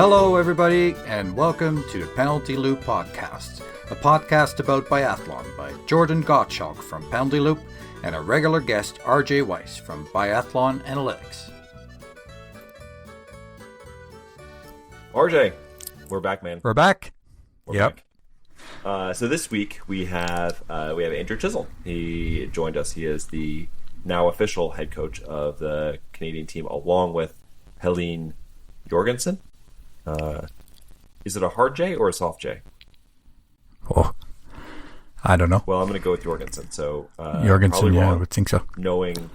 Hello, everybody, and welcome to the Penalty Loop Podcast, a podcast about biathlon by Jordan Gottschalk from Penalty Loop and a regular guest, RJ Weiss from Biathlon Analytics. RJ, we're back, man. We're back. We're back. So this week we have Andrew Chisholm. He joined us. He is the now official head coach of the Canadian team, along with Helene Jorgensen. Is it a hard J or a soft J? Oh, I don't know. Well, I'm going to go with Jorgensen. So Jorgensen, yeah, I would think so. Knowing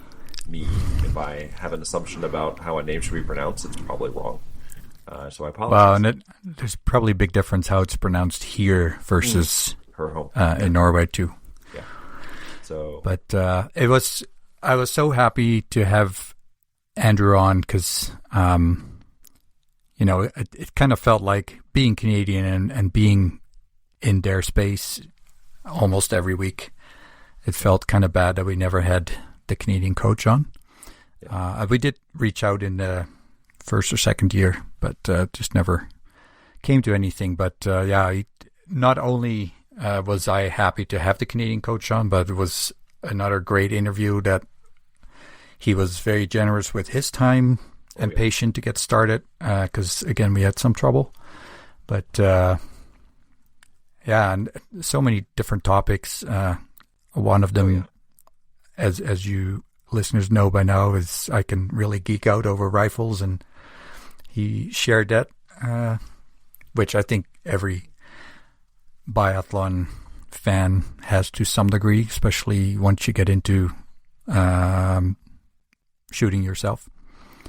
me, if I have an assumption about how a name should be pronounced, it's probably wrong. So I apologize. Well, and there's probably a big difference how it's pronounced here versus her home in Norway too. Yeah. So, but I was so happy to have Andrew on because it kind of felt like being Canadian and being in their space almost every week. It felt kind of bad that we never had the Canadian coach on. Yeah. We did reach out in the first or second year, but just never came to anything. But not only was I happy to have the Canadian coach on, but it was another great interview that he was very generous with his time and patient to get started because, again, we had some trouble. But, and so many different topics. One of them, as you listeners know by now, is I can really geek out over rifles, and he shared that, which I think every biathlon fan has to some degree, especially once you get into shooting yourself.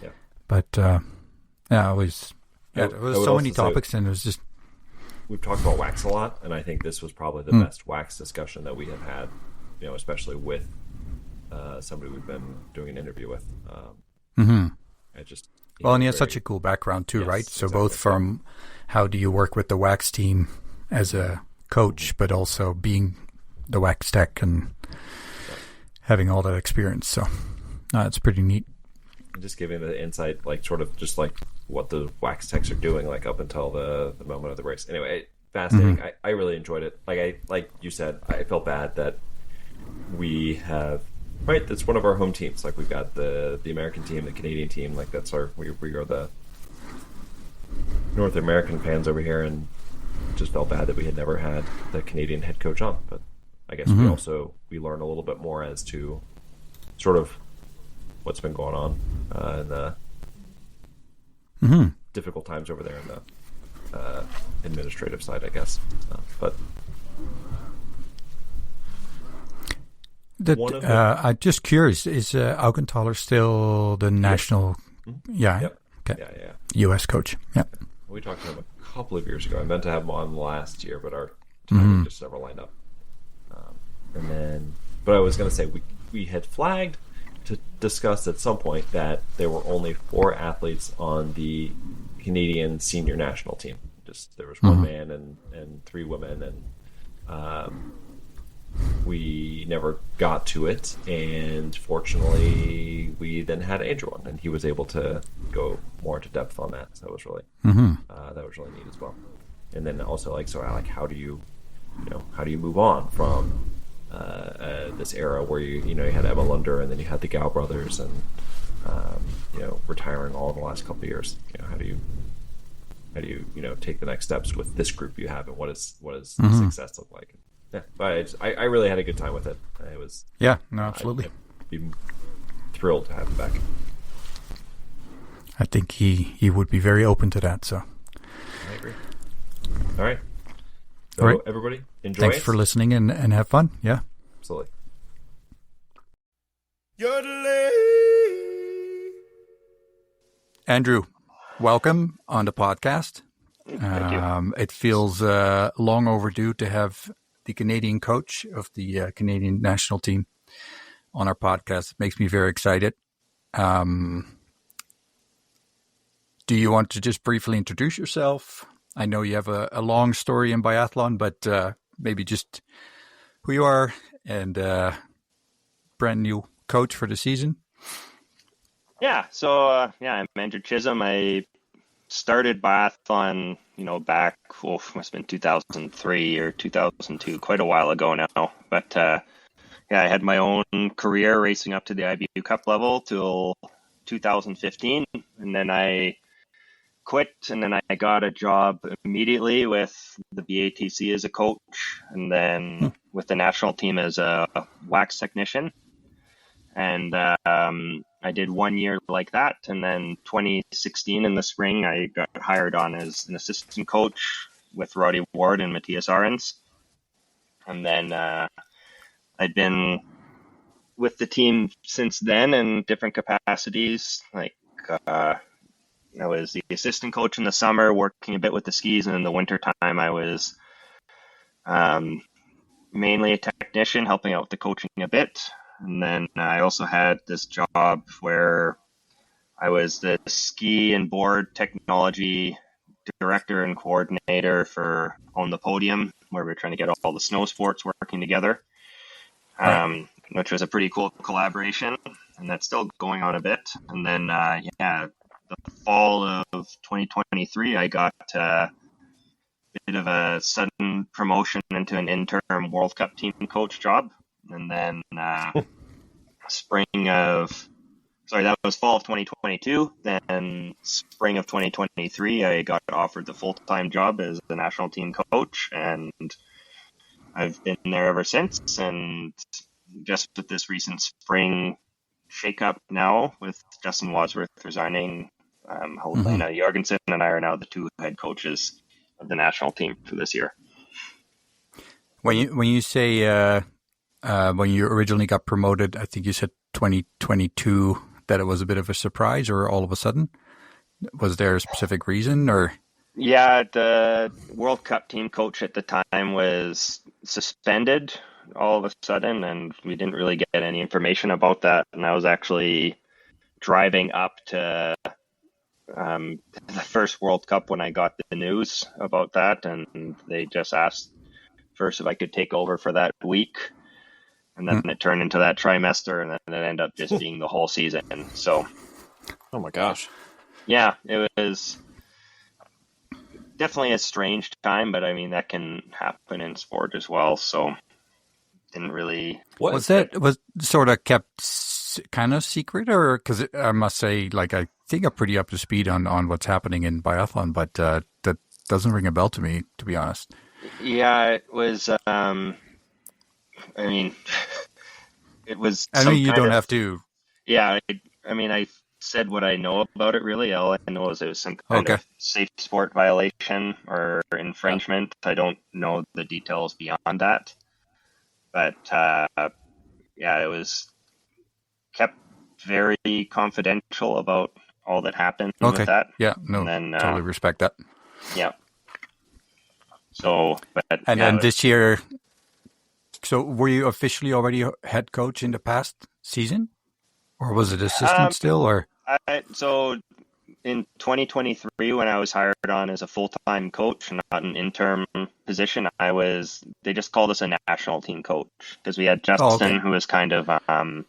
Yeah. But it was so many topics, and it was just. We've talked about wax a lot, and I think this was probably the best wax discussion that we have had, especially with somebody we've been doing an interview with. And he has such a cool background too, right? So exactly. Both from how do you work with the wax team as a coach, but also being the wax tech and having all that experience. So it's pretty neat. Just giving the insight, like sort of just like what the wax techs are doing, like up until the moment of the race. Anyway, fascinating. I really enjoyed it. Like you said, I felt bad that we have. Right, that's one of our home teams. Like we've got the American team, the Canadian team. Like that's we are the North American fans over here, and just felt bad that we had never had the Canadian head coach on. But I guess we learn a little bit more as to sort of what's been going on in the difficult times over there in the administrative side, I guess. But. I'm just curious, is Augenthaler still the national U.S. coach? Yeah. We talked to him a couple of years ago. I meant to have him on last year, but our timing just never lined up. But I was going to say, we had flagged to discuss at some point that there were only 4 athletes on the Canadian senior national team. Just there was one man and 3 women, and we never got to it, and fortunately we then had Andrew on, and he was able to go more into depth on that. So that was really neat as well. And then also how do you move on from this era where you had Emma Lunder, and then you had the Gow brothers, and retiring all in the last couple of years. How do you take the next steps with this group you have, and what does success look like? Yeah, but I really had a good time with it. It was absolutely. I'd be thrilled to have him back. I think he would be very open to that. So I agree. All right. So everybody, enjoy. Thanks for listening and have fun. Yeah, absolutely. Andrew, welcome on the podcast. Thank you. It feels long overdue to have the Canadian coach of the Canadian national team on our podcast. It makes me very excited. Do you want to just briefly introduce yourself? I know you have a long story in biathlon, but maybe just who you are and brand new coach for the season. Yeah, so I'm Andrew Chisholm. I started biathlon, back, must have been 2003 or 2002, quite a while ago now. But I had my own career racing up to the IBU Cup level till 2015, and then I quit, and then I got a job immediately with the BATC as a coach, and then with the national team as a wax technician. And I did 1 year like that, and then 2016 in the spring, I got hired on as an assistant coach with Roddy Ward and Matthias Ahrens. And then I'd been with the team since then in different capacities. Like I was the assistant coach in the summer, working a bit with the skis, and in the wintertime I was mainly a technician, helping out with the coaching a bit. And then I also had this job where I was the ski and board technology director and coordinator for On the Podium, where we're trying to get all the snow sports working together, which was a pretty cool collaboration, and that's still going on a bit. And then, the fall of 2023, I got a bit of a sudden promotion into an interim World Cup team coach job. And then that was fall of 2022. Then spring of 2023, I got offered the full-time job as the national team coach, and I've been there ever since. And just with this recent spring shakeup now, with Justin Wadsworth resigning, Helena Jorgensen and I are now the two head coaches of the national team for this year. When you say when you originally got promoted, I think you said 2022, that it was a bit of a surprise, or all of a sudden? Was there a specific reason, or? Yeah, the World Cup team coach at the time was suspended all of a sudden, and we didn't really get any information about that. And I was actually driving up to the first World Cup when I got the news about that, and they just asked first if I could take over for that week. And then it turned into that trimester, and then it ended up just being the whole season. So, oh my gosh, yeah, it was definitely a strange time, but I mean that can happen in sport as well. So, didn't really. Was sort of kept kind of secret, or because I must say, like, I think I'm pretty up to speed on what's happening in biathlon, but that doesn't ring a bell to me, to be honest. Yeah, it was. I mean, it was. I know you don't have to. Yeah, I said what I know about it, really. All I know is it was some kind of safe sport violation or infringement. I don't know the details beyond that. But, it was kept very confidential about all that happened with that. Yeah, no, and then, totally respect that. Yeah. So, but... And then this year... So were you officially already head coach in the past season? Or was it assistant still? Or So in 2023, when I was hired on as a full-time coach, not an interim position, they just called us a national team coach, because we had Justin, who was kind of the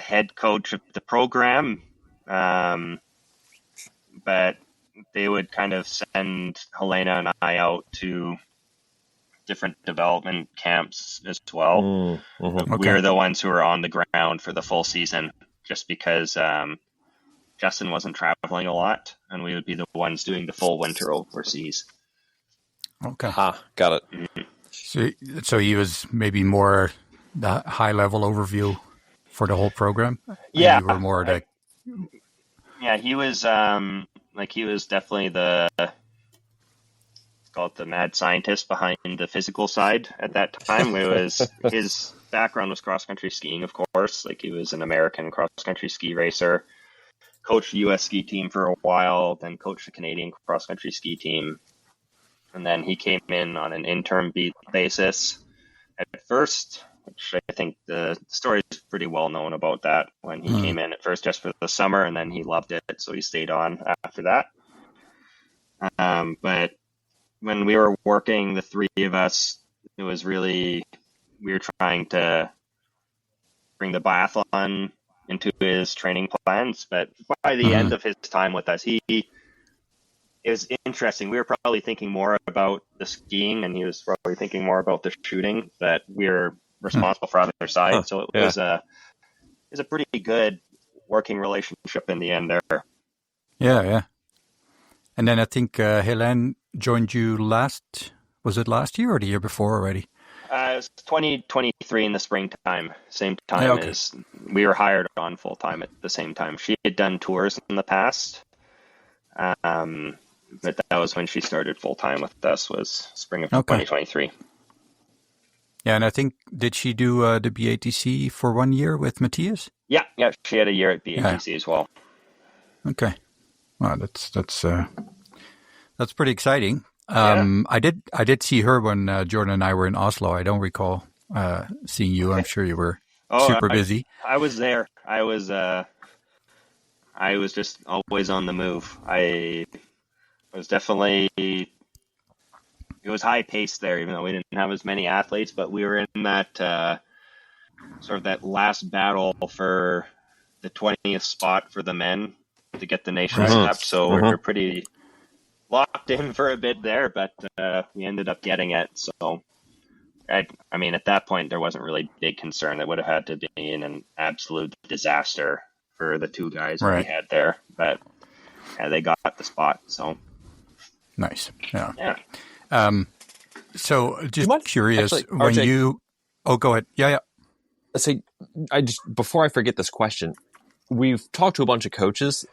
head coach of the program. But they would kind of send Helena and I out to different development camps as well. We're the ones who are on the ground for the full season, just because Justin wasn't traveling a lot, and we would be the ones doing the full winter overseas. Okay. Got it. Mm-hmm. So he was maybe more the high level overview for the whole program? Yeah. You were more like... Yeah, he was he was definitely called the mad scientist behind the physical side at that time. It was his background was cross country skiing, of course. Like, he was an American cross country ski racer, coached the U.S. ski team for a while, then coached the Canadian cross country ski team, and then he came in on an interim basis at first, which I think the story is pretty well known about that. When he came in at first just for the summer, and then he loved it, so he stayed on after that. But when we were working, the three of us, it was really, we were trying to bring the biathlon into his training plans. But by the end of his time with us, he it was interesting. We were probably thinking more about the skiing, and he was probably thinking more about the shooting. But we were responsible for other side, Huh. so it Yeah. was a pretty good working relationship in the end there. Yeah. And then I think Helen joined you was it last year or the year before already? It was 2023 in the springtime, same time as we were hired on full time at the same time. She had done tours in the past, but that was when she started full time with us, was spring of 2023. Yeah, and I think, did she do the BATC for 1 year with Matthias? Yeah, she had a year at BATC as well. Okay, well, that's pretty exciting. Yeah. I did see her when Jordan and I were in Oslo. I don't recall seeing you. I'm sure you were super busy. I was there. I was just always on the move. I was definitely. It was high paced there, even though we didn't have as many athletes. But we were in that sort of that last battle for the 20th spot for the men to get the Nations Cup. So we were pretty locked in for a bit there, but we ended up getting it. So, I mean, at that point, there wasn't really big concern. That would have had to be in an absolute disaster for the two guys we had there. But yeah, they got the spot. So nice. Yeah. So just curious, actually, when RJ, you... Oh, go ahead. Yeah. So before I forget this question, we've talked to a bunch of coaches,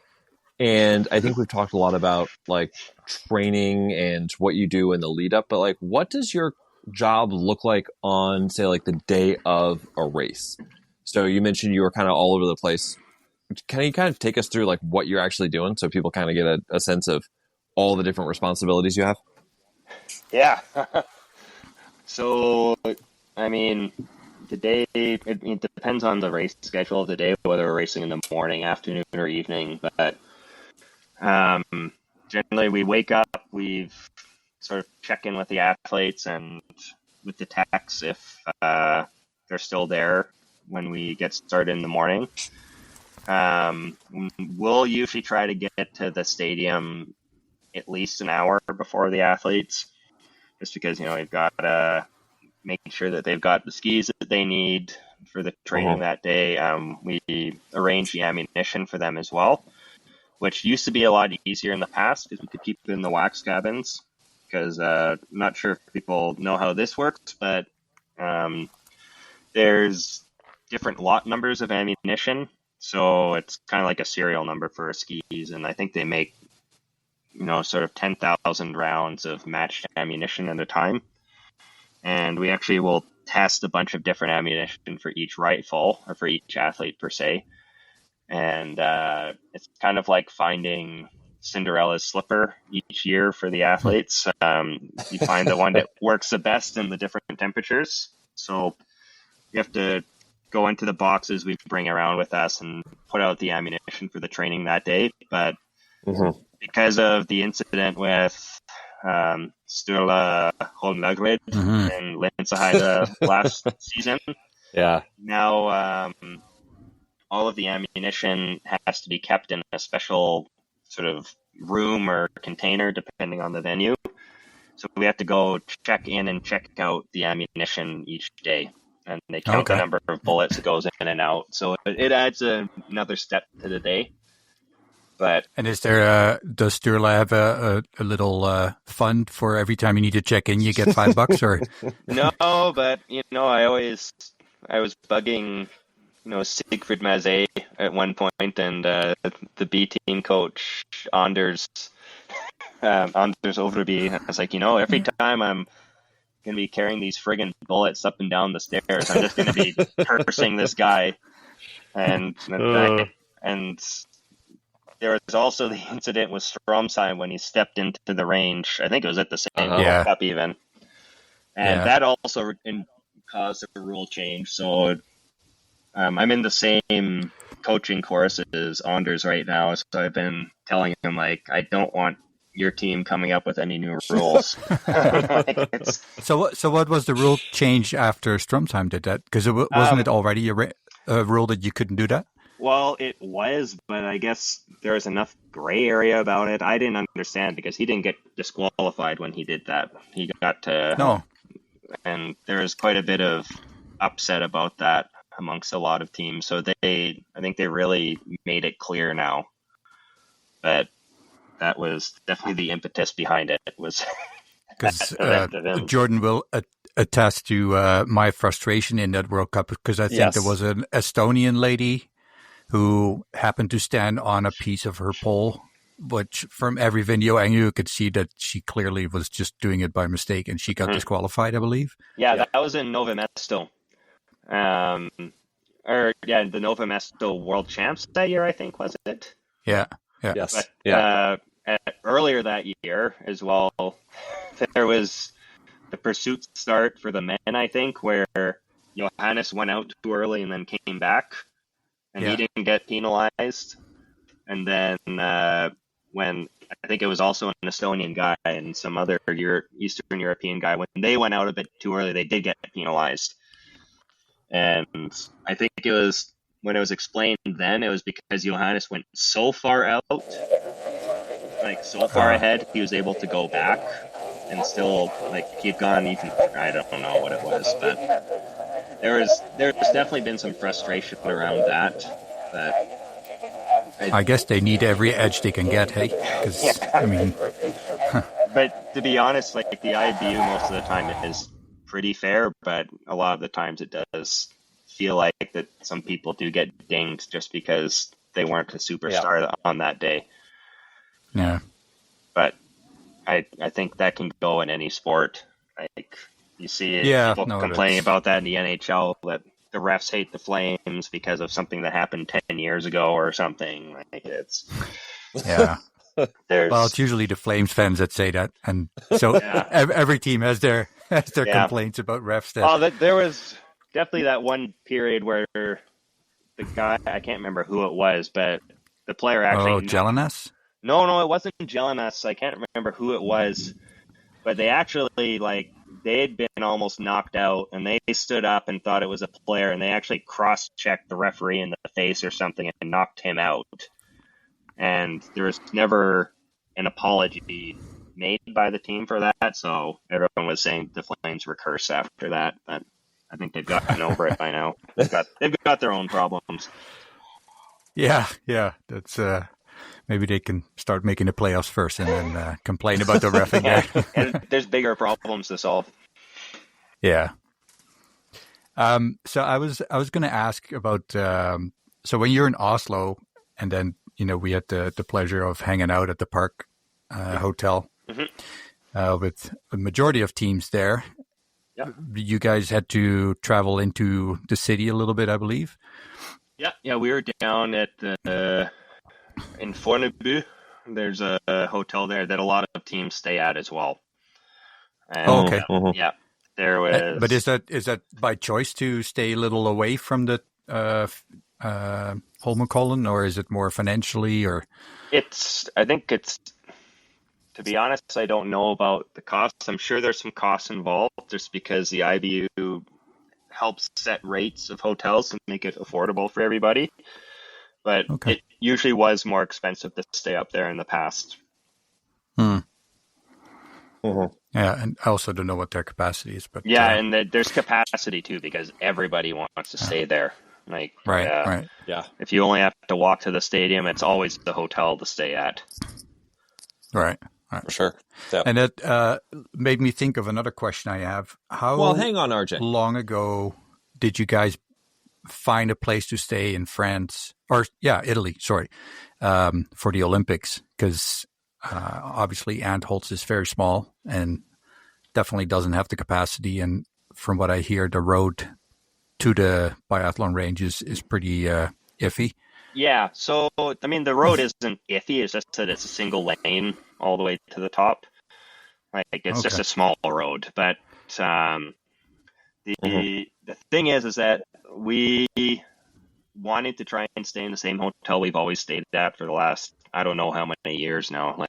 and I think we've talked a lot about like training and what you do in the lead up, but like, what does your job look like on, say, like the day of a race? So you mentioned you were kind of all over the place. Can you kind of take us through like what you're actually doing so people kind of get a sense of all the different responsibilities you have? Yeah. So, I mean, the day, it depends on the race schedule of the day, whether we're racing in the morning, afternoon, or evening. But generally, we wake up, we've sort of check in with the athletes and with the techs if they're still there when we get started in the morning. We'll usually try to get to the stadium at least an hour before the athletes, just because, we've got to make sure that they've got the skis that they need for the training that day. We arrange the ammunition for them as well, which used to be a lot easier in the past because we could keep it in the wax cabins. Because I'm not sure if people know how this works, but there's different lot numbers of ammunition. So it's kind of like a serial number for skis. And I think they make, sort of 10,000 rounds of matched ammunition at a time. And we actually will test a bunch of different ammunition for each rifle, or for each athlete per se. And it's kind of like finding Cinderella's slipper each year for the athletes. You find the one that works the best in the different temperatures. So you have to go into the boxes we bring around with us and put out the ammunition for the training that day. But because of the incident with Sturla Holmlagrid and Lensahide last season, now all of the ammunition has to be kept in a special sort of room or container depending on the venue. So we have to go check in and check out the ammunition each day, and they count the number of bullets that goes in and out. So it adds another step to the day. And is there does Sturla have a little fund for every time you need to check in, you get $5 or? No, but I was bugging Siegfried Mazet at one point, and the B team coach Anders Overby. I was like, every time I'm gonna be carrying these friggin' bullets up and down the stairs, I'm just gonna be cursing this guy. And there was also the incident with Stromsheim when he stepped into the range. I think it was at the same World Cup even, and that also caused a rule change. So I'm in the same coaching course as Anders right now, so I've been telling him, like, I don't want your team coming up with any new rules. So what was the rule change after Stromsheim did that? Because wasn't it already a rule that you couldn't do that? Well, it was, but I guess there was enough gray area about it. I didn't understand because he didn't get disqualified when he did that. He got to, No. and there was quite a bit of upset about that amongst a lot of teams. So I think they really made it clear now. But that was definitely the impetus behind it. Was Because that event. Jordan will attest to my frustration in that World Cup, because I think Yes. there was an Estonian lady who happened to stand on a piece of her pole, which from every video I knew, you could see that she clearly was just doing it by mistake, and she got disqualified, I believe. Yeah, that was in Nova Mesto. The Nova Mesto World Champs that year, I think, was it? Yeah. Yes. But earlier that year as well, there was the pursuit start for the men, I think, where Johannes went out too early and then came back, and he didn't get penalized. And then when I think it was also an Estonian guy and some other Eastern European guy, when they went out a bit too early, they did get penalized. And I think it was when it was explained then, it was because Johannes went so far out, like so far ahead, he was able to go back and still like he'd gone even. I don't know what it was, but there's definitely been some frustration around that. But I guess they need every edge they can get, hey? Because, I mean... But to be honest, like the IBU most of the time is pretty fair, but a lot of the times it does feel like that some people do get dinged just because they weren't a superstar on that day. Yeah. But I think that can go in any sport. Like you see people complaining about that in the NHL, that the refs hate the Flames because of something that happened 10 years ago or something. Like it's well, it's usually the Flames fans that say that, and so every team has their complaints about refs. There was definitely that one period where the guy, I can't remember who it was, but the player actually... Oh, Jelinas? No, it wasn't Jelinas. I can't remember who it was, but they actually, they had been almost knocked out, and they stood up and thought it was a player, and they actually cross-checked the referee in the face or something and knocked him out. And there was never an apology made by the team for that, so everyone was saying the Flames were cursed after that, but I think they've gotten over it by now. They've got their own problems. Yeah, that's... Maybe they can start making the playoffs first and then complain about the ref again. And there's bigger problems to solve. Yeah. So I was going to ask about, so when you're in Oslo, and then, we had the pleasure of hanging out at the Park Hotel with the majority of teams there. Yeah. You guys had to travel into the city a little bit, I believe. Yeah, we were down at in Fornebu. There's a hotel there that a lot of teams stay at as well. And, okay. Yeah, there was. But is that by choice to stay a little away from the Holmenkollen, or is it more financially, or? I think it's. To be honest, I don't know about the costs. I'm sure there's some costs involved, just because the IBU helps set rates of hotels to make it affordable for everybody. But it usually was more expensive to stay up there in the past. Yeah, and I also don't know what their capacity is, but and there's capacity too, because everybody wants to stay there. Right. Yeah. If you only have to walk to the stadium, it's always the hotel to stay at. Right. For sure. Yep. And that made me think of another question I have. Well, hang on, RJ. Long ago did you guys find a place to stay in France, or Italy, sorry, for the Olympics? Because obviously Antholz is very small and definitely doesn't have the capacity. And from what I hear, the road to the biathlon range is pretty iffy. Yeah, so I mean the road isn't iffy. It's just that it's a single lane all the way to the top. It's just a small road, but the thing is that we wanted to try and stay in the same hotel we've always stayed at for the last, I don't know how many years now.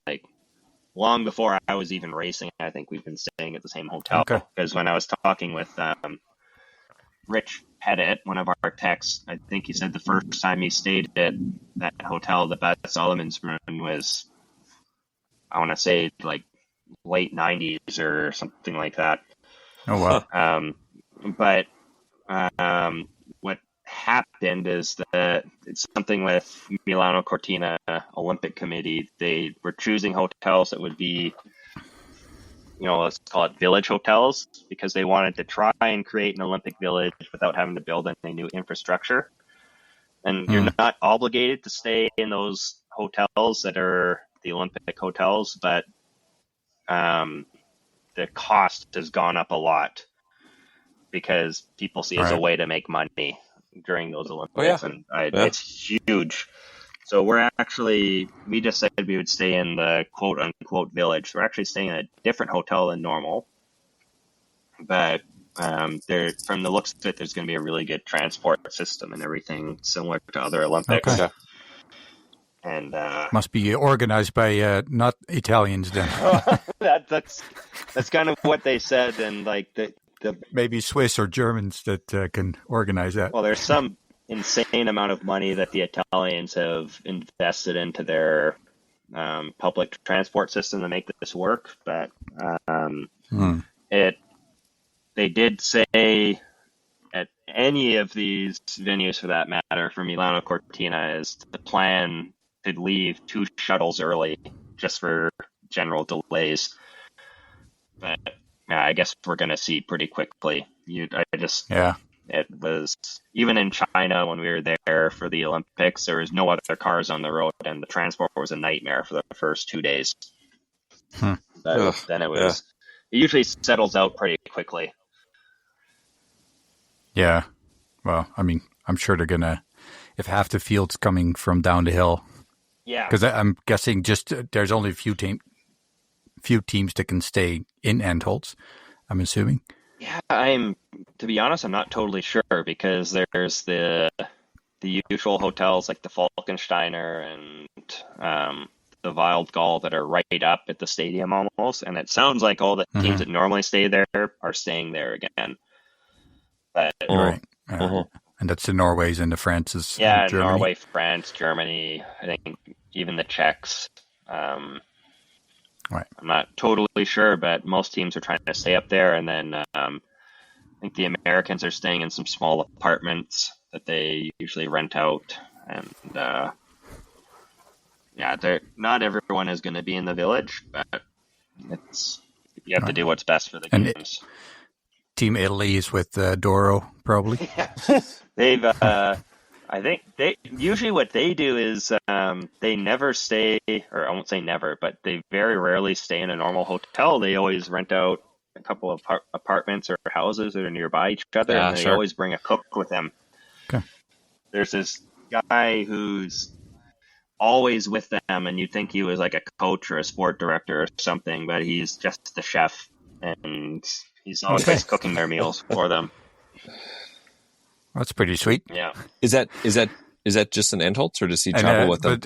Long before I was even racing, I think we've been staying at the same hotel. Because when I was talking with Rich Pettit, one of our techs, I think he said the first time he stayed at that hotel, the Beth Solomon's Run, was, I want to say, like late 90s or something like that. Oh, wow. But what happened is that it's something with Milano Cortina Olympic Committee. They were choosing hotels that would be, let's call it village hotels, because they wanted to try and create an Olympic village without having to build any new infrastructure. And you're not obligated to stay in those hotels that are the Olympic hotels, but the cost has gone up a lot because people see it as a way to make money during those Olympics. And it's huge. So we just said we would stay in the quote unquote village. We're actually staying in a different hotel than normal. But from the looks of it, there's going to be a really good transport system and everything similar to other Olympics. Okay. And must be organized by not Italians then. that's kind of what they said. And like the maybe Swiss or Germans that can organize that. Well, there's some insane amount of money that the Italians have invested into their public transport system to make this work. But they did say at any of these venues, for that matter, for Milano Cortina, is the plan to leave 2 shuttles early just for general delays. But I guess we're going to see pretty quickly. It was, even in China when we were there for the Olympics, there was no other cars on the road, and the transport was a nightmare for the first 2 days. But then it usually settles out pretty quickly. Yeah. Well, I mean, I'm sure they're going to, if half the field's coming from down the hill. Yeah. Because I'm guessing there's only a few teams that can stay in Antholz, I'm assuming. Yeah, to be honest, I'm not totally sure, because there's the usual hotels like the Falkensteiner and the Wildgall that are right up at the stadium almost, and it sounds like all the teams that normally stay there are staying there again. But, right. And that's the Norways and the Frances. Yeah, Germany. Norway, France, Germany, I think even the Czechs. Right. I'm not totally sure, but most teams are trying to stay up there. And then I think the Americans are staying in some small apartments that they usually rent out. And not everyone is going to be in the village, but you have to do what's best for the games. Team Italy is with Doro, probably. They've, I think usually what they do is they never stay, or I won't say never, but they very rarely stay in a normal hotel. They always rent out a couple of apartments or houses that are nearby each other, and they always bring a cook with them. Okay. There's this guy who's always with them, and you'd think he was like a coach or a sport director or something, but he's just the chef, and he's always cooking their meals for them. That's pretty sweet. Yeah. Is that just an Antholz, or does he travel with them?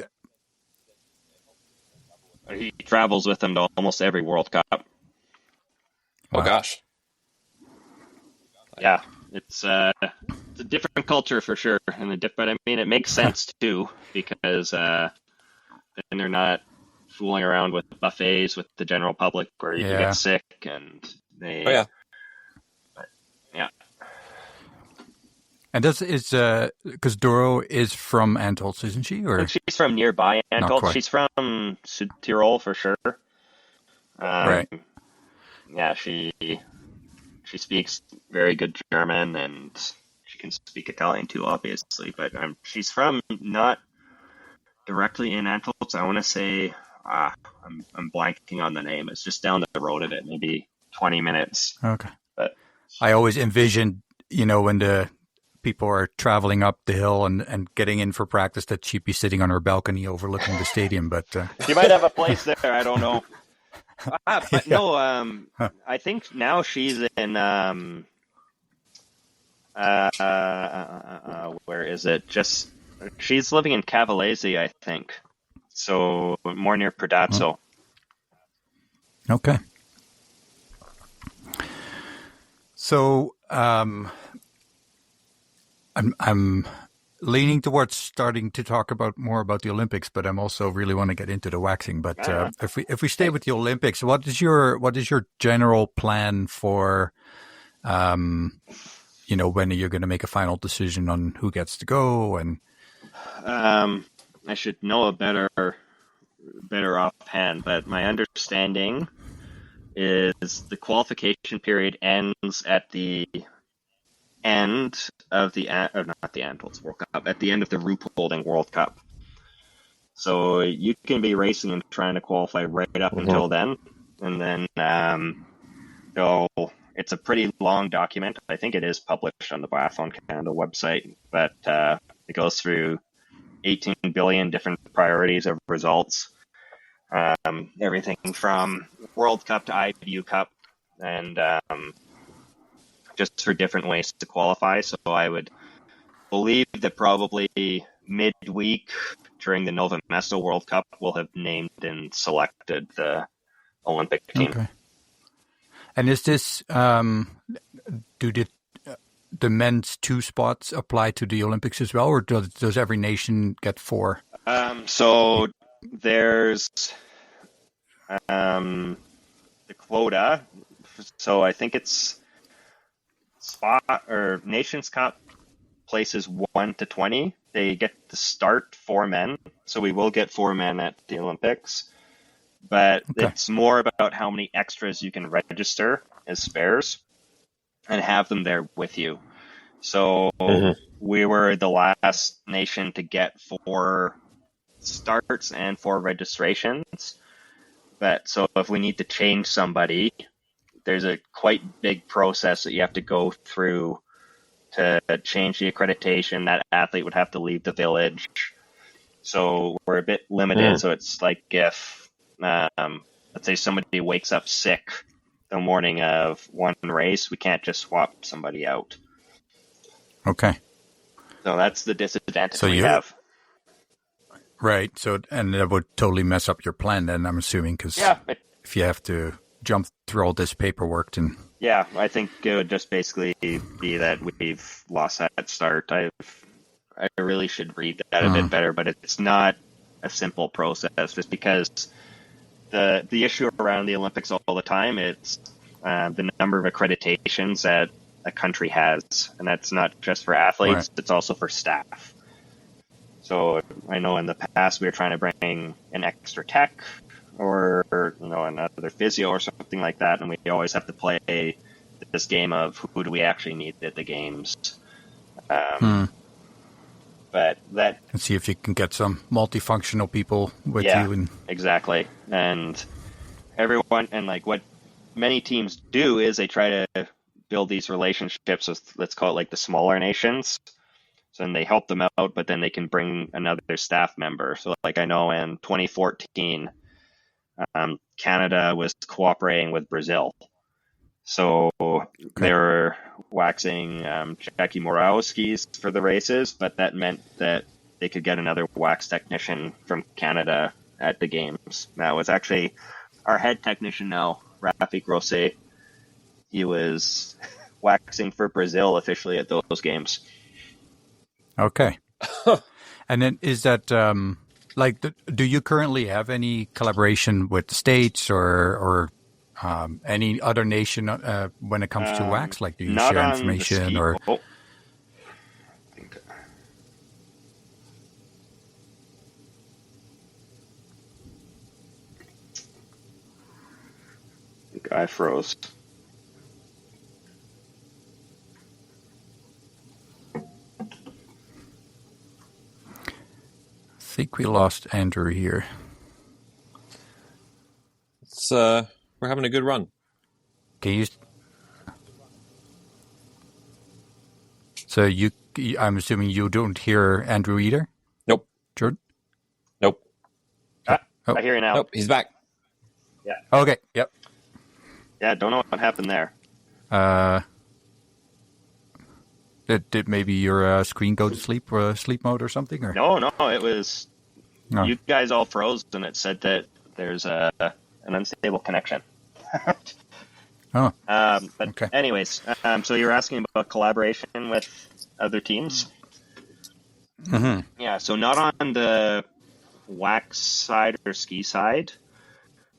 He travels with them to almost every World Cup. Oh gosh. Yeah, it's a different culture for sure, but I mean it makes sense too, because then they're not fooling around with buffets with the general public where you can get sick, and they. Oh yeah. But, yeah. And this is because Doro is from Antholz, isn't she? Or she's from nearby Antholz. She's from Südtirol for sure. Right. Yeah, she speaks very good German, and she can speak Italian too, obviously. But she's from not directly in Antholz. I want to say I'm blanking on the name. It's just down the road of it, maybe 20 minutes. Okay. But I always envisioned, when the people are traveling up the hill and getting in for practice, that she'd be sitting on her balcony overlooking the stadium. But she might have a place there. I don't know. But no, I think now she's in where is it? She's living in Cavallese, I think. So more near Predazzo. Okay. So I'm leaning towards starting to talk more about the Olympics, but I'm also really want to get into the waxing. But if we stay with the Olympics, what is your general plan for, when you're going to make a final decision on who gets to go? And I should know a better offhand, but my understanding is the qualification period ends at the end of not the Anvils World Cup, at the end of the Ruhpolding World Cup. So you can be racing and trying to qualify right up until then, and then it's a pretty long document. I think it is published on the Biathlon Canada website, but it goes through 18 billion different priorities of results, everything from World Cup to IBU Cup, and just for different ways to qualify. So I would believe that probably midweek during the Nova Mesto World Cup will have named and selected the Olympic team. Okay. And is this do the men's 2 spots apply to the Olympics as well, or does every nation get 4? So there's the quota. So I think it's spot or Nations Cup places 1 to 20. They get to start 4 men. So we will get 4 men at the Olympics. But it's more about how many extras you can register as spares and have them there with you. So we were the last nation to get 4 starts and 4 registrations. But so if we need to change somebody, there's a quite big process that you have to go through to change the accreditation. That athlete would have to leave the village. So we're a bit limited. So it's like if, let's say somebody wakes up sick the morning of one race, we can't just swap somebody out. Okay. So that's the disadvantage we have. Right. So, and that would totally mess up your plan then, I'm assuming, because if you have to jump through all this paperwork and... Yeah, I think it would just basically be that we've lost that start. I really should read that a bit better, but it's not a simple process just because the issue around the Olympics all the time, it's the number of accreditations that a country has, and that's not just for athletes, it's also for staff. So I know in the past we were trying to bring an extra tech or another physio or something like that, and we always have to play this game of who do we actually need at the games. But that, and see if you can get some multifunctional people with you. And exactly. And everyone, and like what many teams do is they try to build these relationships with, let's call it like the smaller nations. So then they help them out, but then they can bring another staff member. So like I know in 2014, Canada was cooperating with Brazil. So they were waxing Jackie Morawski's for the races, but that meant that they could get another wax technician from Canada at the games. That was actually our head technician now, Rafi Grosset. He was waxing for Brazil officially at those games. Okay. And then is that, do you currently have any collaboration with the States or any other nation when it comes to wax? Like, do you share information or? I think I froze. I think we lost Andrew here. It's we're having a good run. Can you? So I'm assuming you don't hear Andrew either? Nope. Jordan? Nope. I hear you now. Nope, he's back. Yeah. Okay. Yep. Yeah, don't know what happened there. Did maybe your screen go to sleep mode or something? Or? No, it was you guys all froze, and it said that there's an unstable connection. But anyways, so you're asking about collaboration with other teams. Mm-hmm. Yeah, so not on the wax side or ski side.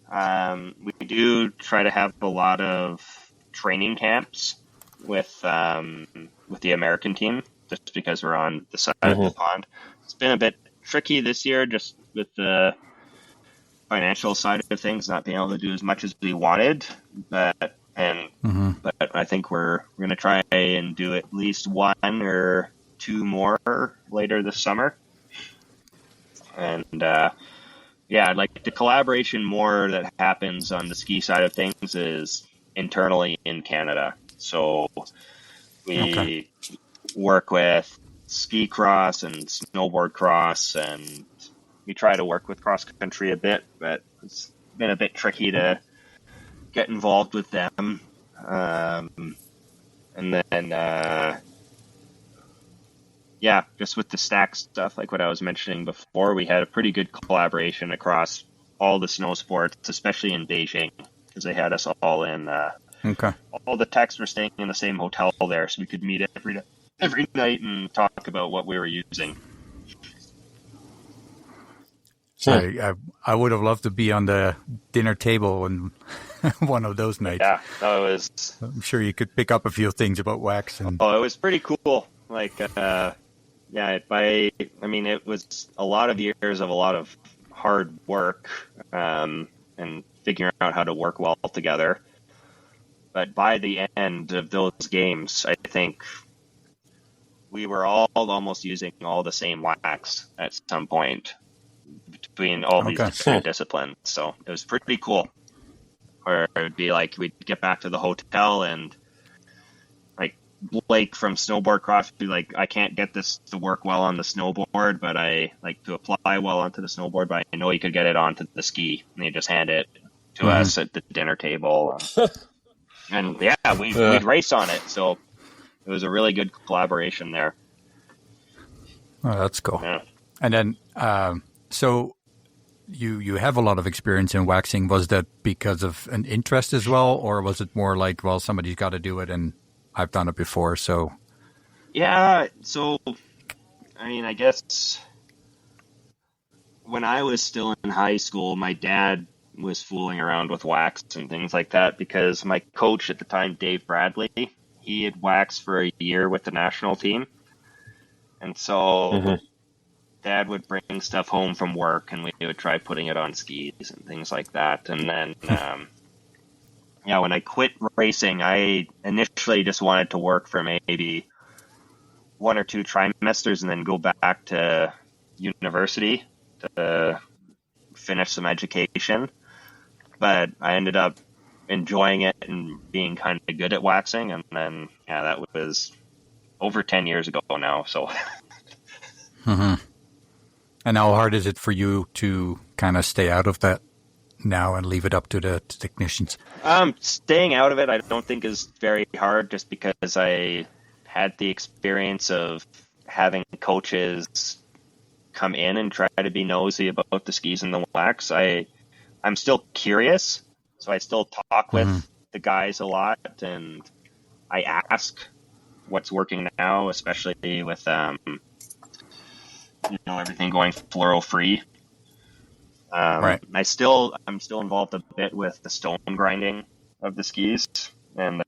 We do try to have a lot of training camps with the American team, just because we're on the side of the pond. It's been a bit tricky this year, just with the financial side of things, not being able to do as much as we wanted. But I think we're going to try and do at least one or two more later this summer. And yeah, like the collaboration more that happens on the ski side of things is internally in Canada. So we work with ski cross and snowboard cross, and we try to work with cross country a bit, but it's been a bit tricky to get involved with them. And then yeah, just with the stack stuff, like what I was mentioning before, we had a pretty good collaboration across all the snow sports, especially in Beijing, because they had us all in. All the techs were staying in the same hotel there, so we could meet every night and talk about what we were using. I would have loved to be on the dinner table on one of those nights. Yeah, that was. I'm sure you could pick up a few things about wax. And... Oh, it was pretty cool. Like, yeah, I mean, it was a lot of years of a lot of hard work and figuring out how to work well together. But by the end of those games, I think we were all almost using all the same wax at some point between all these different disciplines. So it was pretty cool. Or it would be like we'd get back to the hotel and like Blake from snowboard cross would be like, I can't get this to work well on the snowboard, but I like to apply well onto the snowboard, but I know you could get it onto the ski. And they just hand it to us at the dinner table. And yeah, we'd race on it. So it was a really good collaboration there. Oh, that's cool. Yeah. And then, so you have a lot of experience in waxing. Was that because of an interest as well? Or was it more like, well, somebody's got to do it and I've done it before, so. Yeah. So, I mean, I guess when I was still in high school, my dad was fooling around with wax and things like that because my coach at the time, Dave Bradley, he had waxed for a year with the national team. And so Dad would bring stuff home from work and we would try putting it on skis and things like that. And then, yeah, when I quit racing, I initially just wanted to work for maybe 1 or 2 trimesters and then go back to university to finish some education. But I ended up enjoying it and being kind of good at waxing. And then, yeah, that was over 10 years ago now. So. And how hard is it for you to kind of stay out of that now and leave it up to the technicians? Staying out of it, I don't think is very hard just because I had the experience of having coaches come in and try to be nosy about the skis and the wax. I'm still curious, so I still talk with the guys a lot, and I ask what's working now, especially with everything going fluoro free. Right. I'm still involved a bit with the stone grinding of the skis, and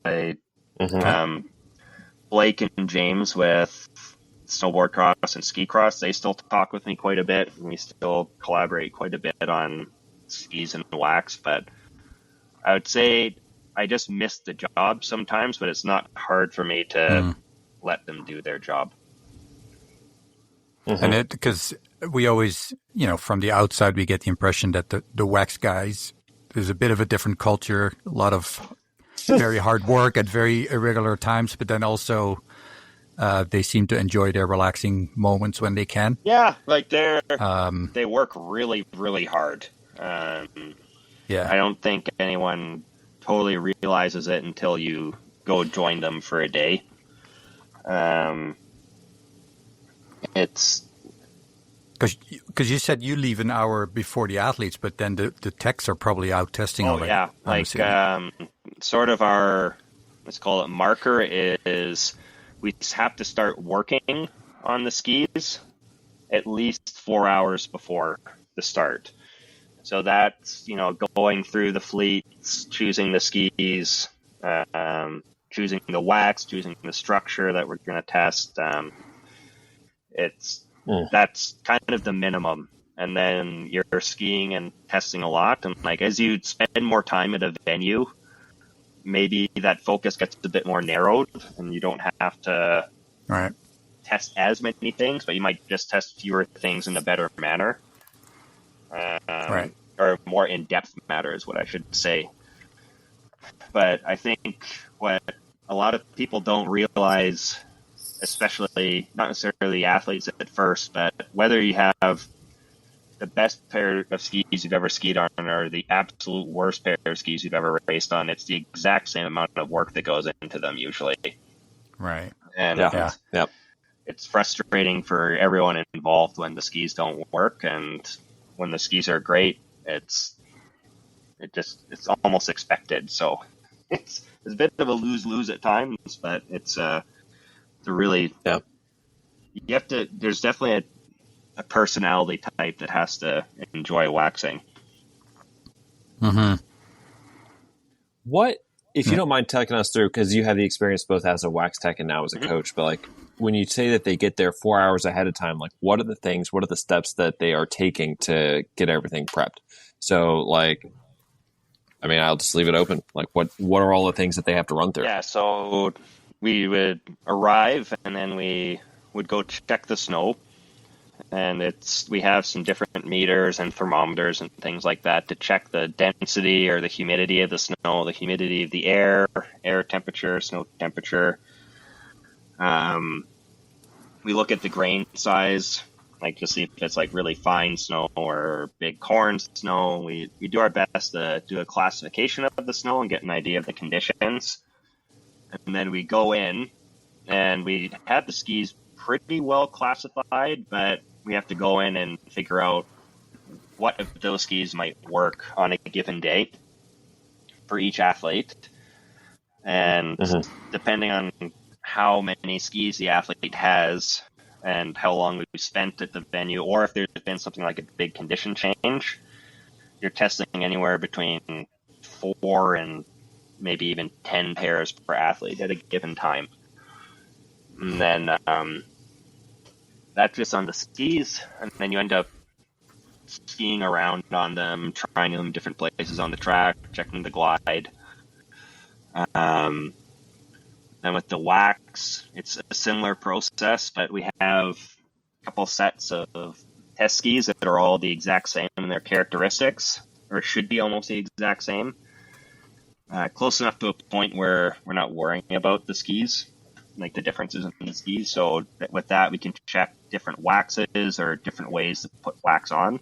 Blake and James with snowboard cross and ski cross, they still talk with me quite a bit, and we still collaborate quite a bit on skis and wax. But I would say I just miss the job sometimes, but it's not hard for me to let them do their job. And because we always, from the outside, we get the impression that the wax guys, there's a bit of a different culture, a lot of very hard work at very irregular times, but then also they seem to enjoy their relaxing moments when they can. Yeah, like they work really, really hard. Yeah, I don't think anyone totally realizes it until you go join them for a day. It's because you said you leave an hour before the athletes, but then the techs are probably out testing already. Yeah, like sort of our, let's call it marker, is we have to start working on the skis at least 4 hours before the start. So that's, going through the fleets, choosing the skis, choosing the wax, choosing the structure that we're going to test. That's kind of the minimum. And then you're skiing and testing a lot. And like, as you spend more time at a venue, maybe that focus gets a bit more narrowed and you don't have to Right. test as many things, but you might just test fewer things in a better manner. Right. Or more in-depth matter is what I should say. But I think what a lot of people don't realize, especially not necessarily the athletes at first, but whether you have the best pair of skis you've ever skied on or the absolute worst pair of skis you've ever raced on, it's the exact same amount of work that goes into them usually. Right. And Yeah. it's frustrating for everyone involved when the skis don't work, and when the skis are great, it's almost expected. So it's a bit of a lose-lose at times, but it's a really you have to. There's definitely a personality type that has to enjoy waxing. Mm-hmm. What, if you don't mind taking us through, because you have the experience both as a wax tech and now as a coach, but like when you say that they get there 4 hours ahead of time, like what are the steps that they are taking to get everything prepped? So like, I mean, I'll just leave it open. Like what are all the things that they have to run through? Yeah, so we would arrive and then we would go check the snow. And we have some different meters and thermometers and things like that to check the density or the humidity of the snow, the humidity of the air temperature, snow temperature. We look at the grain size, like to see if it's like really fine snow or big corn snow. We do our best to do a classification of the snow and get an idea of the conditions. And then we go in and we have the skis pretty well classified, but we have to go in and figure out what of those skis might work on a given day for each athlete. And depending on how many skis the athlete has and how long we've spent at the venue, or if there's been something like a big condition change, you're testing anywhere between 4 and maybe even 10 pairs per athlete at a given time. And then that's just on the skis, and then you end up skiing around on them, trying them in different places on the track, checking the glide. Then with the wax, it's a similar process, but we have a couple sets of test skis that are all the exact same in their characteristics, or should be almost the exact same. Close enough to a point where we're not worrying about the skis, like the differences in the skis. So with that, we can check different waxes or different ways to put wax on.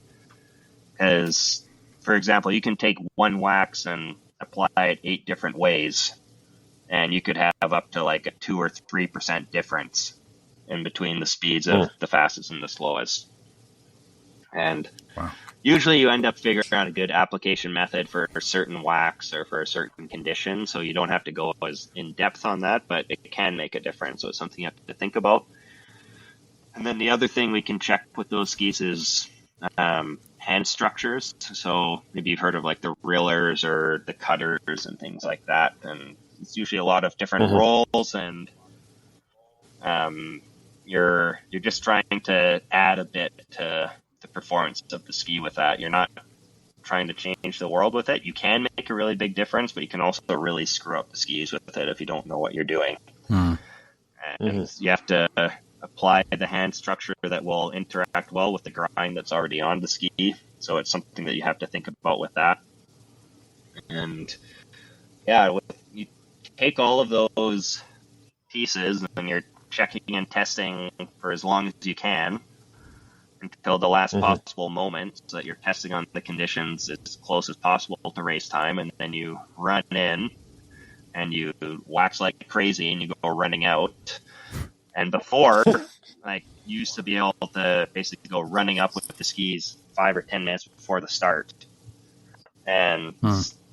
Because, for example, you can take one wax and apply it 8 different ways, and you could have up to like a 2 or 3% difference in between the speeds of the fastest and the slowest. And usually you end up figuring out a good application method for a certain wax or for a certain condition, so you don't have to go as in depth on that, but it can make a difference. So it's something you have to think about. And then the other thing we can check with those skis is hand structures. So maybe you've heard of like the rillers or the cutters and things like that. And it's usually a lot of different rolls, and you're just trying to add a bit to the performance of the ski with that. You're not trying to change the world with it. You can make a really big difference, but you can also really screw up the skis with it if you don't know what you're doing. And you have to apply the hand structure that will interact well with the grind that's already on the ski. So it's something that you have to think about with that. And yeah, you take all of those pieces and you're checking and testing for as long as you can until the last possible moment, so that you're testing on the conditions as close as possible to race time, and then you run in and you wax like crazy and you go running out. And before, like, you used to be able to basically go running up with the skis 5 or 10 minutes before the start. And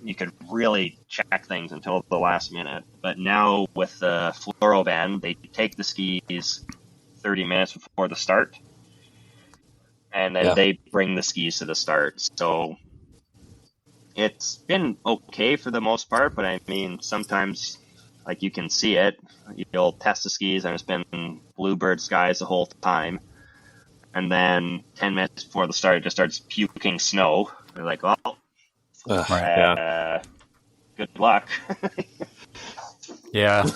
you could really check things until the last minute. But now with the fluoro ban, they take the skis 30 minutes before the start, and then they bring the skis to the start. So it's been okay for the most part, but I mean, sometimes, like, you can see it. You'll test the skis, and it's been bluebird skies the whole time. And then 10 minutes before the start, it just starts puking snow. They're like, well, good luck. Yeah.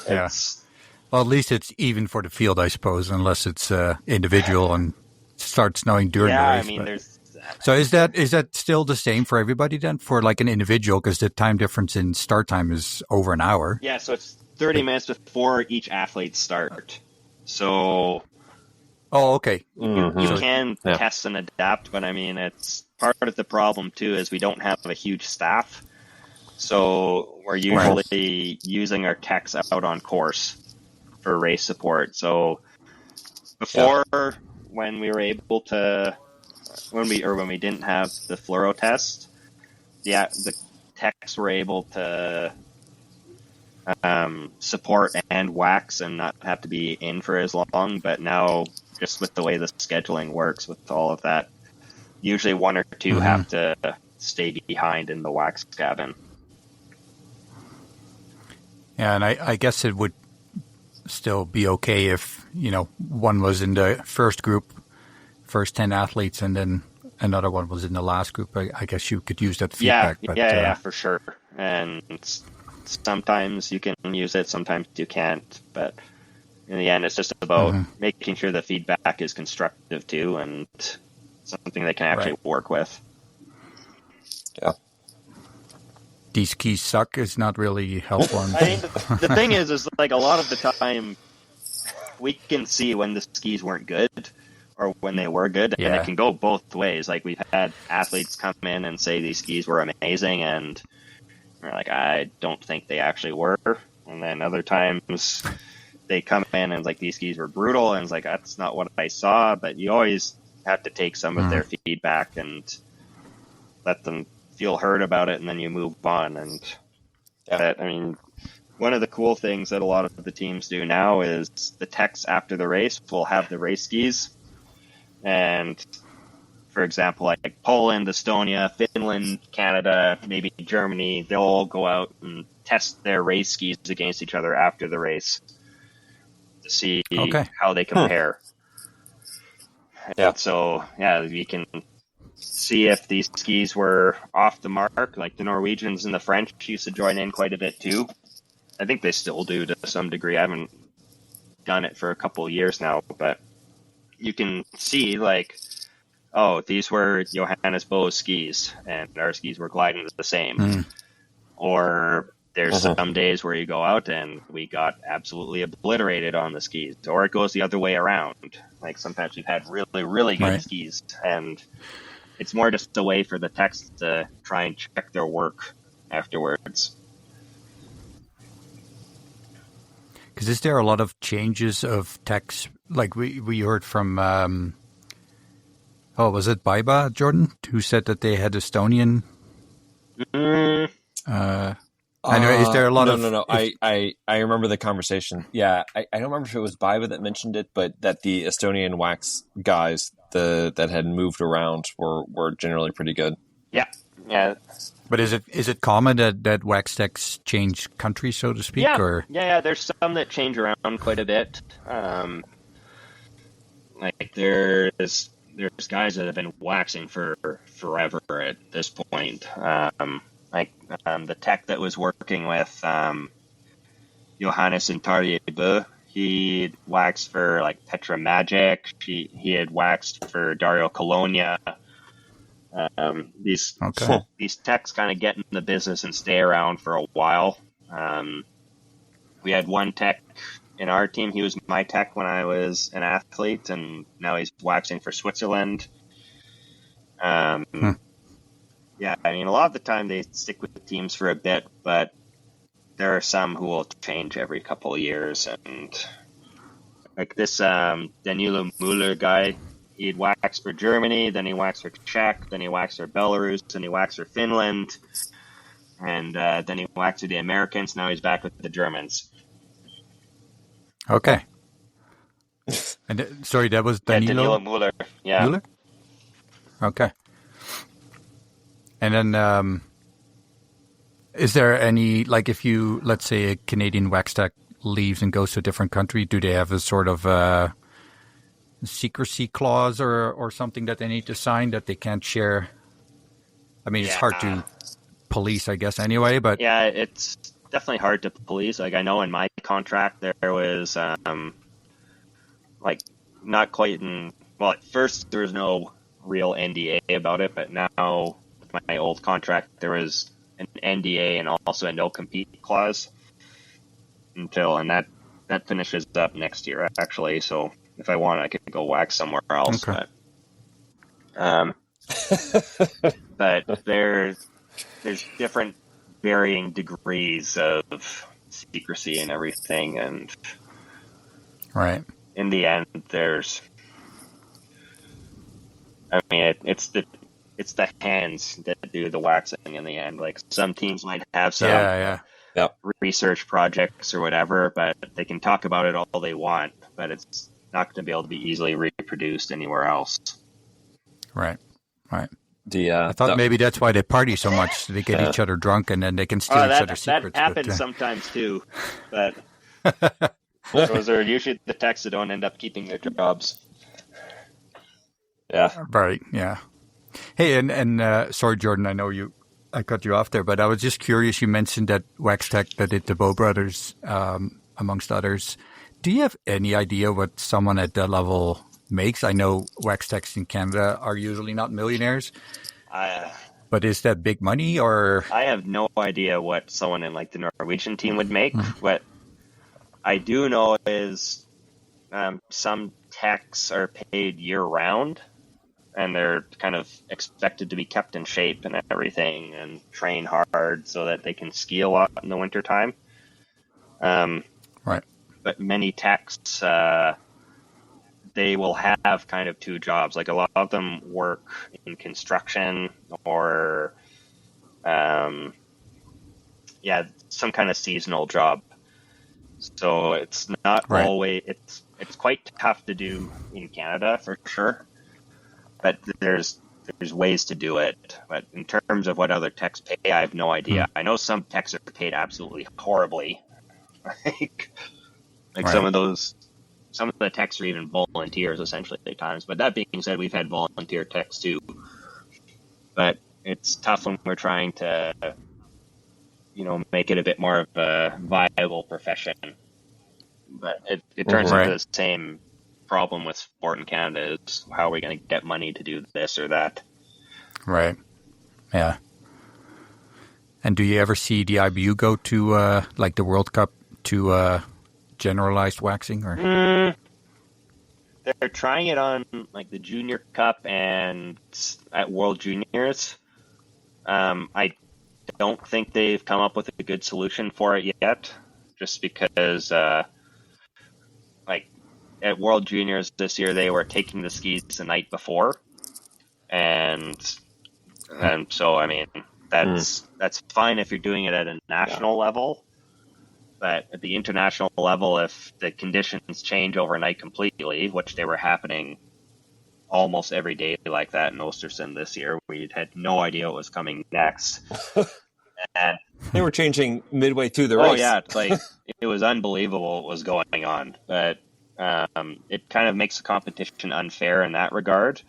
Well, at least it's even for the field, I suppose, unless it's individual and starts snowing during the race. I mean, there's... So is that still the same for everybody then, for like an individual? Because the time difference in start time is over an hour. Yeah, so it's 30 minutes before each athlete start. So... Oh, okay. You can test and adapt, but I mean, it's part of the problem too is we don't have a huge staff. So we're usually using our techs out on course for race support. So before, when we were able to, when we didn't have the fluoro test, the techs were able to support and wax and not have to be in for as long. But now, just with the way the scheduling works with all of that, usually one or two have to stay behind in the wax cabin. Yeah, and I guess it would still be okay if, one was in the first group, first 10 athletes, and then another one was in the last group. I guess you could use that feedback. Yeah, for sure. And sometimes you can use it, sometimes you can't. But in the end, it's just about making sure the feedback is constructive too, and something they can actually work with. Yeah. These skis suck is not really helpful. I mean, the thing is like a lot of the time we can see when the skis weren't good or when they were good, and it can go both ways. Like, we've had athletes come in and say these skis were amazing, and we're like, I don't think they actually were. And then other times they come in and it's like, these skis were brutal, and it's like, that's not what I saw. But you always have to take some of their feedback and let them feel heard about it, and then you move on. And I mean, one of the cool things that a lot of the teams do now is the techs after the race will have the race skis. And for example, like Poland, Estonia, Finland, Canada, maybe Germany, they'll all go out and test their race skis against each other after the race to see how they compare. And so, we can see if these skis were off the mark. Like, the Norwegians and the French used to join in quite a bit too. I think they still do to some degree. I haven't done it for a couple of years now, but you can see, like, oh, these were Johannes Bo's skis, and our skis were gliding the same. Or there's some days where you go out and we got absolutely obliterated on the skis, or it goes the other way around. Like, sometimes we've had really, really good skis, and it's more just a way for the techs to try and check their work afterwards. Because is there a lot of changes of techs? Like, we heard from, was it Baiba, Jordan, who said that they had Estonian? Anyway, is there a lot of... No. I remember the conversation. Yeah, I don't remember if it was Baiba that mentioned it, but that the Estonian wax guys that had moved around were generally pretty good. Yeah. But is it common that wax techs change countries, so to speak? Or? Yeah. There's some that change around quite a bit. Like, there's guys that have been waxing for forever at this point. The tech that was working with Johannes and Tarjei, he waxed for like Petra Magic. He had waxed for Dario Colonia. These techs kind of get in the business and stay around for a while. We had one tech in our team. He was my tech when I was an athlete, and now he's waxing for Switzerland. Yeah, I mean, a lot of the time they stick with the teams for a bit, but there are some who will change every couple of years. And like this Danilo Muller guy, he'd wax for Germany, then he waxed for Czech, then he waxed for Belarus, then he waxed for Finland. and then he waxed with the Americans. Now he's back with the Germans. Okay. And sorry, that was Danilo Muller. Yeah. Muller? Okay. And then, is there any, like, if you, let's say, a Canadian wax tech leaves and goes to a different country, do they have a sort of secrecy clause or something that they need to sign that they can't share? I mean, it's hard to police, I guess, anyway, but... Yeah, it's definitely hard to police. Like, I know in my contract there was, like, not quite in... Well, at first there was no real NDA about it, but now with my old contract there was an NDA and also a no-compete clause and that finishes up next year, actually. So if I want, I could go wax somewhere else. Okay. But there's different varying degrees of secrecy and everything, and Right. in the end, it's the hands that do the waxing in the end. Like, some teams might have some research projects or whatever, but they can talk about it all they want, but it's not going to be able to be easily reproduced anywhere else. Right. I thought maybe that's why they party so much. They get each other drunk and then they can steal each other's secrets. That happens sometimes too, but those are usually the techs that don't end up keeping their jobs. Yeah. Right. Yeah. Hey, and sorry, Jordan, I cut you off there, but I was just curious. You mentioned that Wax Tech that did the Bow Brothers, amongst others. Do you have any idea what someone at that level makes? I know Wax Techs in Canada are usually not millionaires, but is that big money or? I have no idea what someone in like the Norwegian team would make. What I do know is some techs are paid year round, and they're kind of expected to be kept in shape and everything and train hard so that they can ski a lot in the wintertime. Right. But many techs, they will have kind of two jobs. Like, a lot of them work in construction or, some kind of seasonal job. So it's not always, it's quite tough to do in Canada for sure. But there's ways to do it. But in terms of what other techs pay, I have no idea. I know some techs are paid absolutely horribly. Some of the techs are even volunteers essentially at times. But that being said, we've had volunteer techs too. But it's tough when we're trying to, make it a bit more of a viable profession. But it turns into the same problem with sport in Canada is how are we going to get money to do this or that? Right. Yeah. And do you ever see the IBU go to like the World Cup to generalized waxing or? They're trying it on like the Junior Cup and at World Juniors. I don't think they've come up with a good solution for it yet, just because at World Juniors this year, they were taking the skis the night before. And so, I mean, that's fine if you're doing it at a national level. But at the international level, if the conditions change overnight completely, which they were happening almost every day like that in Ostersund this year, we had no idea what was coming next. And they were changing midway through the race. Oh, yeah. It was unbelievable what was going on. But it kind of makes the competition unfair in that regard,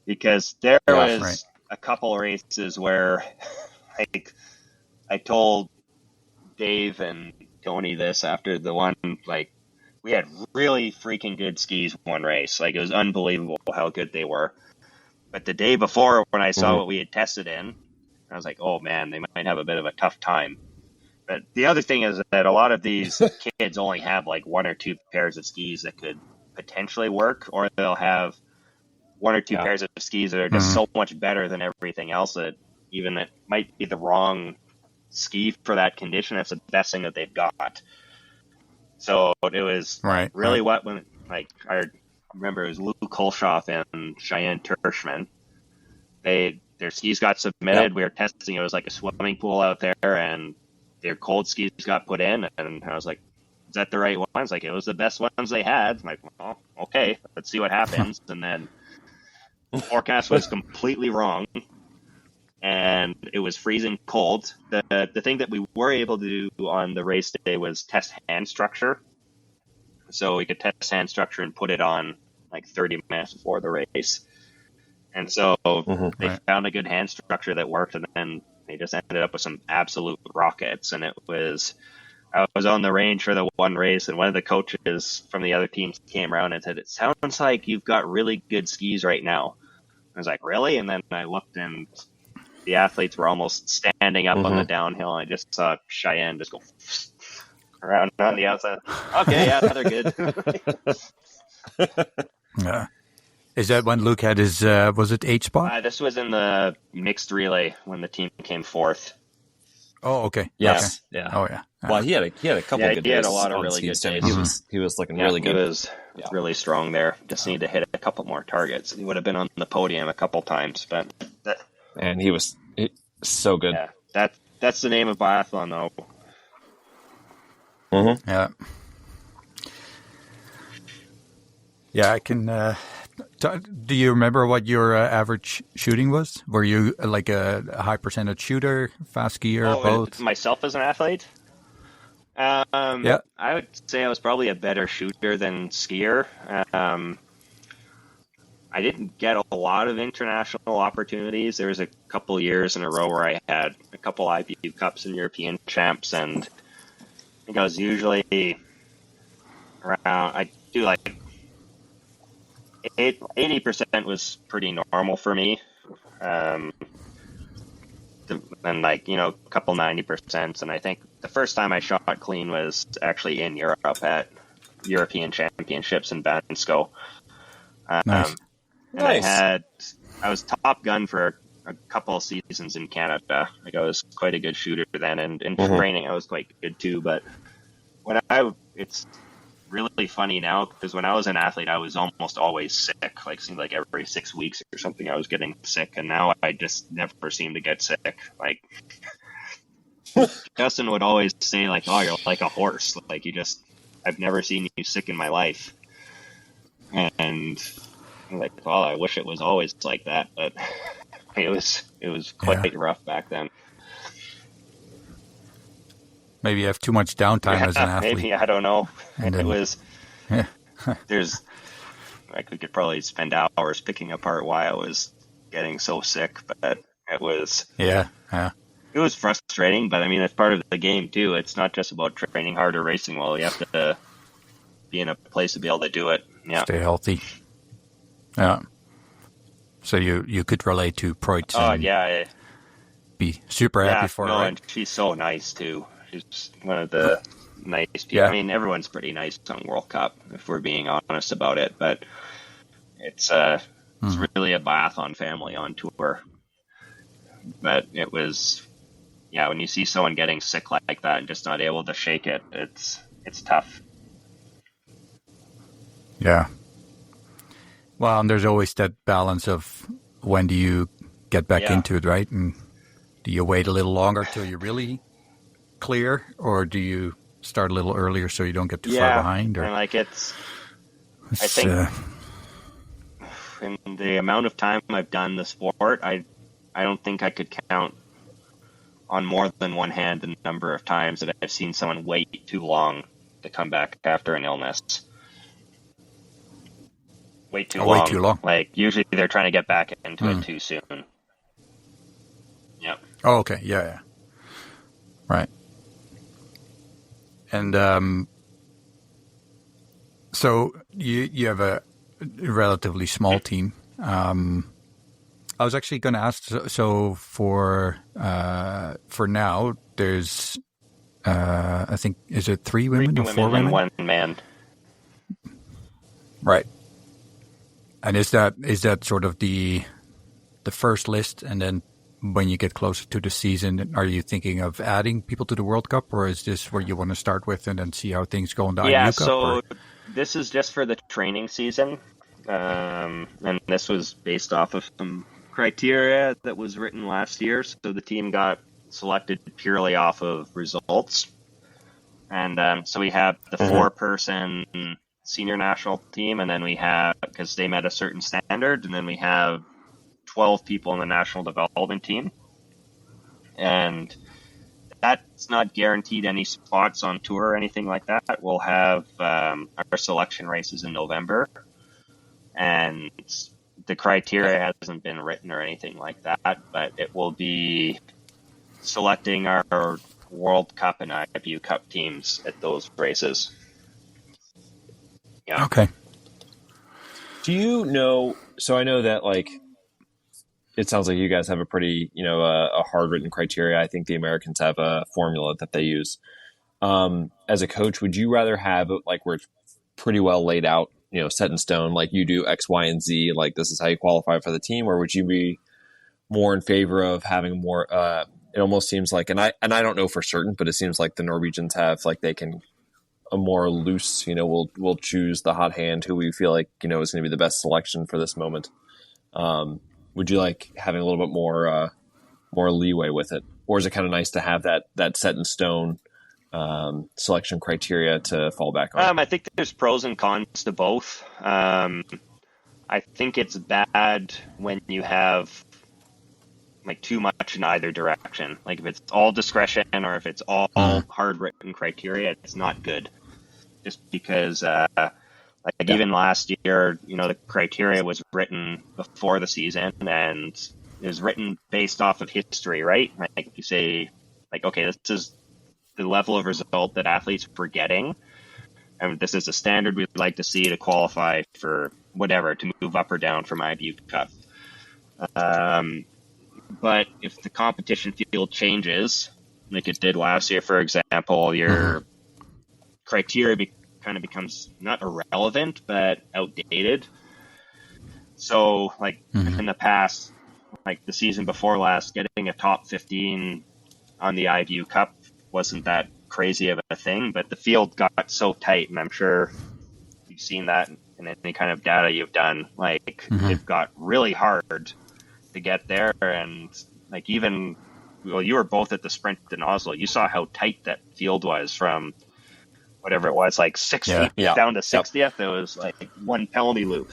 because there was a couple races where I told Dave and Tony this after the one, we had really freaking good skis one race. It was unbelievable how good they were. But the day before, when I saw what we had tested in, I was like, oh man, they might have a bit of a tough time. But the other thing is that a lot of these kids only have one or two pairs of skis that could potentially work, or they'll have one or two pairs of skis that are just so much better than everything else that even it might be the wrong ski for that condition. It's the best thing that they've got. So it was really when I remember it was Luke Kolshoff and Cheyenne Tershman. They their skis got submitted. We were testing. It was like a swimming pool out there, and their cold skis got put in. And I was like, "Is that the right ones?" Like, it was the best ones they had. I'm like, well, okay, let's see what happens. And then the forecast was completely wrong, and it was freezing cold. The thing that we were able to do on the race day was test hand structure. So we could test hand structure and put it on like 30 minutes before the race. And so they found a good hand structure that worked, and then they just ended up with some absolute rockets. And I was on the range for the one race, and one of the coaches from the other teams came around and said, "It sounds like you've got really good skis right now." I was like, "Really?" And then I looked, and the athletes were almost standing up on the downhill. I just saw Cheyenne just go around on the outside. Okay, yeah, they're good. Yeah. Is that when Luke had his, was it H spot? This was in the mixed relay when the team came fourth. Oh, okay. Yes. Okay. Yeah. Oh, yeah. Well, he had a couple good days. He had a lot of on really good skis, too. days. He was looking really good. He was really strong there. Just needed to hit a couple more targets. He would have been on the podium a couple times, but and he was so good. Yeah, that's the name of biathlon, though. Yeah. Yeah, I can. Do you remember what your average shooting was? Were you like a high percentage shooter, fast skier, both? Myself as an athlete? Yeah. I would say I was probably a better shooter than skier. I didn't get a lot of international opportunities. There was a couple years in a row where I had a couple IBU Cups and European champs, and I think I was usually around, I do like 80% was pretty normal for me. And like, a couple 90%. And I think the first time I shot clean was actually in Europe at European Championships in Bansko. Nice. And I was top gun for a couple of seasons in Canada. Like, I was quite a good shooter then, and in training I was quite good too. But it's really funny now, because when I was an athlete, I was almost always sick. Like, seemed like every 6 weeks or something I was getting sick, and now I just never seem to get sick. Like, Justin would always say, like, "Oh, you're like a horse. Like, I've never seen you sick in my life." And I'm like, well, I wish it was always like that, but it was quite rough back then. Maybe you have too much downtime as an athlete. Maybe, I don't know. And it then, was. We could probably spend hours picking apart why I was getting so sick, but it was. Yeah. It was frustrating, but I mean, it's part of the game too. It's not just about training hard or racing well. You have to be in a place to be able to do it. Yeah. Stay healthy. Yeah. So you could relate to Preutz. Oh, yeah. Be super happy for her. Right? And she's so nice too. She's one of the nice people. Yeah. I mean, everyone's pretty nice on World Cup, if we're being honest about it. But it's really a biathlon family on tour. But it was, when you see someone getting sick like that and just not able to shake it, it's tough. Yeah. Well, and there's always that balance of when do you get back into it, right? And do you wait a little longer till you're really clear, or do you start a little earlier so you don't get too far behind? Or and like I think in the amount of time I've done the sport, I don't think I could count on more than one hand the number of times that I've seen someone wait too long to come back after an illness. Way too long. Like, usually they're trying to get back into it too soon. Yep. Oh, okay. Yeah. Right. And so you have a relatively small team. I was actually going to ask. So for now, there's I think, is it 3 women or 4 women? And 1 man. Right. And is that sort of the first list, and then when you get closer to the season, are you thinking of adding people to the World Cup, or is this where you want to start with and then see how things go in the IBU Cup? So this is just for the training season, and this was based off of some criteria that was written last year. So the team got selected purely off of results. And so we have the 4-person senior national team, and then we have, because they met a certain standard, and then we have 12 people in the national development team. And that's not guaranteed any spots on tour or anything like that. We'll have our selection races in November, and the criteria hasn't been written or anything like that, but it will be selecting our World Cup and IBU Cup teams at those races. Yeah. Okay. Do you know? So I know that like it sounds like you guys have a pretty a hard written criteria. I think the Americans have a formula that they use. As a coach, would you rather have like where it's pretty well laid out, set in stone, like you do X, Y, and Z, like this is how you qualify for the team, or would you be more in favor of having more? It almost seems like, and I don't know for certain, but it seems like the Norwegians have like they can a more loose, we'll choose the hot hand who we feel like is going to be the best selection for this moment. Would you like having a little bit more leeway with it, or is it kind of nice to have that set in stone selection criteria to fall back on? I think there's pros and cons to both. I think it's bad when you have like too much in either direction. Like if it's all discretion or if it's all hard written criteria, it's not good. Just because even last year, the criteria was written before the season and it was written based off of history, right? Like you say, like, okay, this is the level of result that athletes were getting, and this is a standard we'd like to see to qualify for whatever, to move up or down from IBU Cup. But if the competition field changes, like it did last year, for example, your criteria kind of becomes not irrelevant, but outdated. So, like in the past, like the season before last, getting a top 15 on the IBU Cup wasn't that crazy of a thing, but the field got so tight, and I'm sure you've seen that in any kind of data you've done. Like it got really hard to get there, and like you were both at the sprint in Oslo. You saw how tight that field was from whatever it was, like 60th down to 60th. It was like one penalty loop.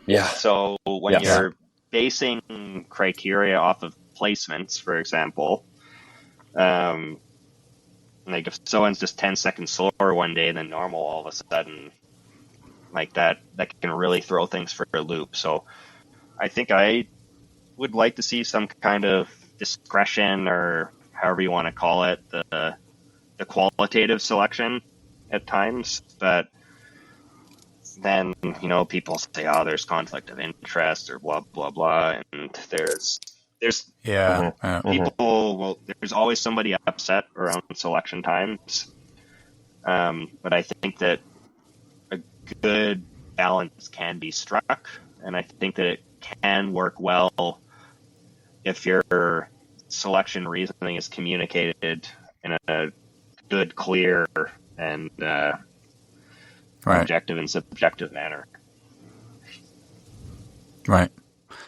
Yeah. So when you're basing criteria off of placements, for example, like if someone's just 10 seconds slower one day than normal, all of a sudden, like that can really throw things for a loop. So I think I would like to see some kind of discretion, or however you want to call it, the qualitative selection at times. But then, people say, oh, there's conflict of interest or blah, blah, blah. And there's people, there's always somebody upset around selection times. But I think that a good balance can be struck. And I think that it can work well if your selection reasoning is communicated in a good, clear, and objective and subjective manner. Right.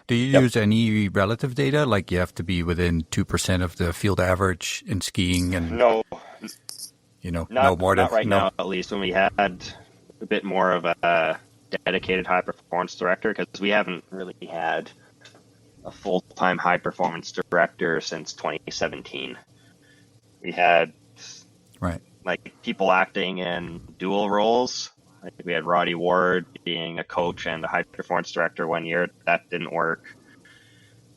Do you use any relative data? Like you have to be within 2% of the field average in skiing, and no more than right now. At least when we had a bit more of a dedicated high performance director, because we haven't really had a full-time high performance director since 2017. We had like people acting in dual roles. Like we had Roddy Ward being a coach and a high performance director one year. That didn't work.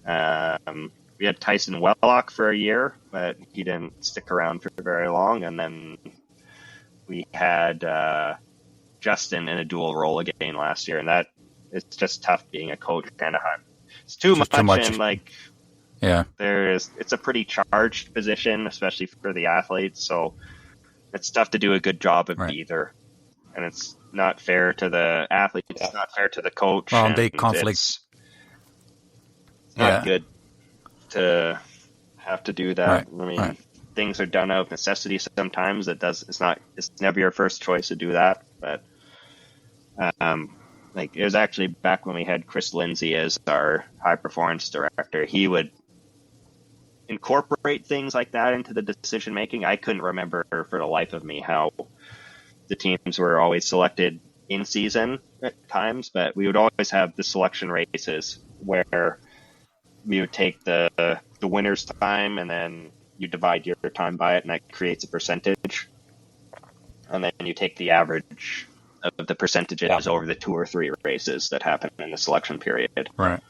We had Tyson Wellock for a year, but he didn't stick around for very long. And then we had Justin in a dual role again last year, and that it's just tough being a coach kind of high. It's too much, and like it's a pretty charged position, especially for the athletes. So it's tough to do a good job of either, and it's not fair to the athletes. It's not fair to the coach. Well, they conflict. It's not good to have to do that. I mean, things are done out of necessity sometimes. It's never your first choice to do that, but like it was actually back when we had Chris Lindsay as our high performance director. He would incorporate things like that into the decision making. I couldn't remember for the life of me how the teams were always selected in season at times, but we would always have the selection races where we would take the winner's time and then you divide your time by it, and that creates a percentage. And then you take the average of the percentages over the 2 or 3 races that happen in the selection period. Right.